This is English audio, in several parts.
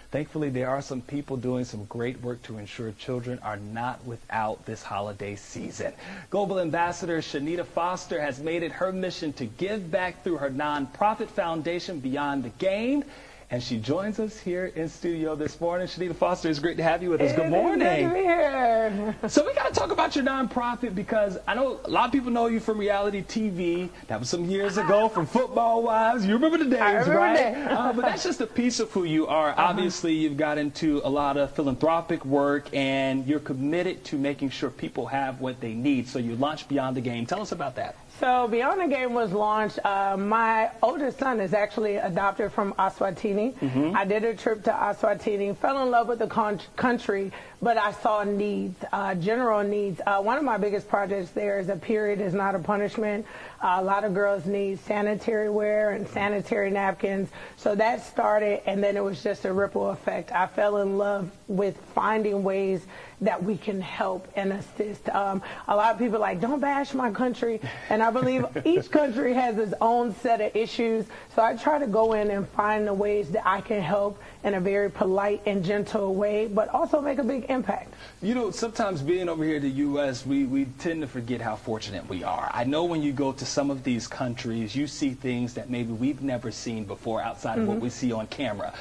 Thankfully, there are some people doing some great work to ensure children are not without this holiday season. Global Ambassador Chanita Foster has made it her mission to give back through her nonprofit foundation Beyond the Game. And she joins us here in studio this morning. Chanita Foster, it's great to have you with us. Good morning. Good to be here. So we got to talk about your nonprofit because I know a lot of people know you from reality TV. That was some years ago from Football Wives. You remember the days, right? But that's just a piece of who you are. Obviously, you've got into a lot of philanthropic work, and you're committed to making sure people have what they need. So you launched Beyond the Game. Tell us about that. So Beyond the Game was launched. My oldest son is actually adopted from Eswatini. I did a trip to Eswatini, fell in love with the country, but I saw needs, general needs. One of my biggest projects there is A Period Is Not a Punishment. A lot of girls need sanitary wear and sanitary napkins. So that started, and then it was just a ripple effect. I fell in love with finding ways that we can help and assist. A lot of people are like, don't bash my country. And I believe each country has its own set of issues. So I try to go in and find the ways that I can help in a very polite and gentle way, but also make a big impact. You know, sometimes being over here in the U.S., we tend to forget how fortunate we are. I know when you go to some of these countries, you see things that maybe we've never seen before outside of what we see on camera.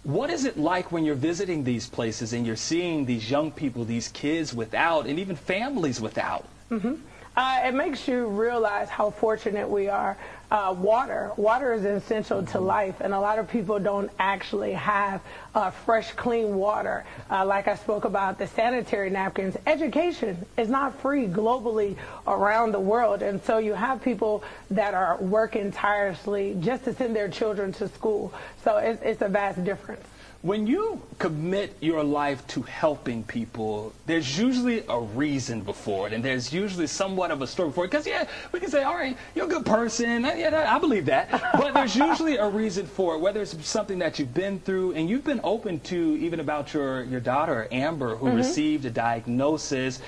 What is it like when you're visiting these places and you're seeing these young people, these kids without, and even families without? It makes you realize how fortunate we are. Water is essential to life, and a lot of people don't actually have fresh, clean water. Like I spoke about the sanitary napkins, education is not free globally around the world, and so you have people that are working tirelessly just to send their children to school. So it's a vast difference. When you commit your life to helping people, there's usually a reason before it, and there's usually somewhat of a story before it. Because, yeah, we can say, all right, you're a good person. Yeah, I believe that. But there's usually a reason for it, whether it's something that you've been through, and you've been open to even about your daughter, Amber, who received a diagnosis,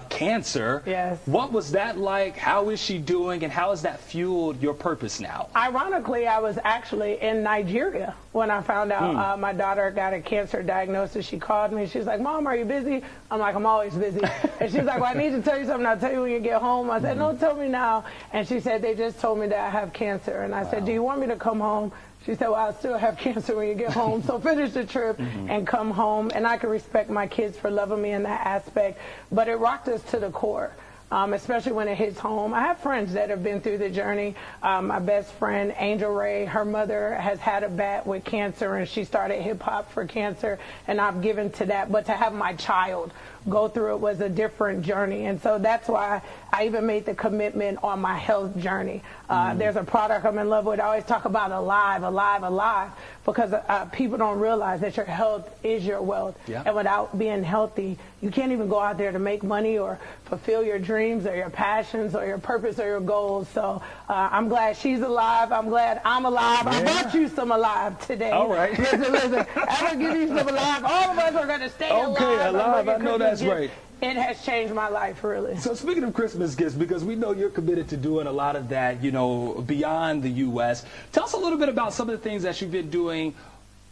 cancer. Yes. What was that like? How is she doing, and how has that fueled your purpose now? Ironically, I was actually in Nigeria when I found out my daughter got a cancer diagnosis. She called me. She's like, Mom, are you busy? I'm like, I'm always busy. And she's like, well, I need to tell you something. I'll tell you when you get home. I said, no, tell me now. And she said, they just told me that I have cancer. And I said, do you want me to come home? She said, well, I'll still have cancer when you get home. So finish the trip and come home. And I can respect my kids for loving me in that aspect. But it rocked us to the core. Especially when it hits home. I have friends that have been through the journey. My best friend, Angel Ray, her mother has had a bat with cancer, and she started hip-hop for cancer, and I've given to that. But to have my child go through it was a different journey, and so that's why I even made the commitment on my health journey. There's a product I'm in love with. I always talk about alive, alive, alive, because people don't realize that your health is your wealth. And without being healthy, you can't even go out there to make money or fulfill your dreams or your passions or your purpose or your goals. So I'm glad she's alive. I'm glad I'm alive. I brought you some alive today. All right. Listen. I'm going to give you some alive. All of us are going to stay alive. Okay, alive. I know that's right. It has changed my life, really. So speaking of Christmas gifts, because we know you're committed to doing a lot of that, you know, beyond the U.S., tell us a little bit about some of the things that you've been doing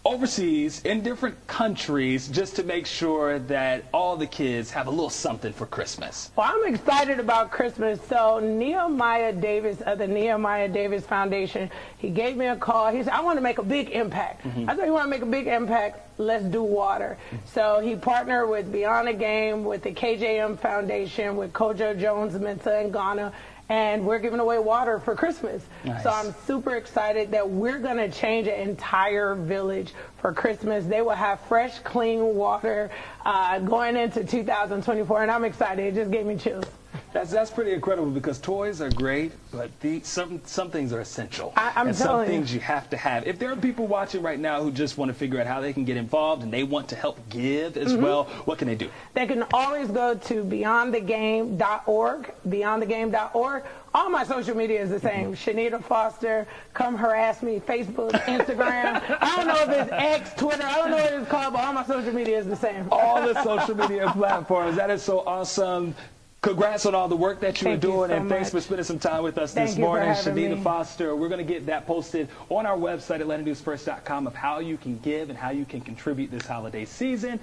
overseas in different countries just to make sure that all the kids have a little something for Christmas. Well, I'm excited about Christmas. So Nehemiah Davis of the Nehemiah Davis Foundation, he gave me a call. He said, I want to make a big impact. I said, you want to make a big impact? Let's do water. So he partnered with Beyond the Game, with the KJM Foundation, with Kojo, Jones, Mensah, and Ghana. And we're giving away water for Christmas. Nice. So I'm super excited that we're going to change an entire village for Christmas. They will have fresh, clean water going into 2024, and I'm excited. It just gave me chills. That's pretty incredible because toys are great, but some things are essential. And some things you have to have. If there are people watching right now who just want to figure out how they can get involved and they want to help give as well, what can they do? They can always go to beyondthegame.org, beyondthegame.org. All my social media is the same. Chanita Foster, come harass me, Facebook, Instagram. I don't know if it's X, Twitter. I don't know what it's called, but all my social media is the same. All the social media platforms. That is so awesome. Congrats on all the work that you're doing, so and thanks much. for spending some time with us this Thank you for morning, having Chanita me. Foster. We're going to get that posted on our website, AtlantaNewsFirst.com, of how you can give and how you can contribute this holiday season.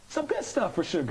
Some good stuff for sure.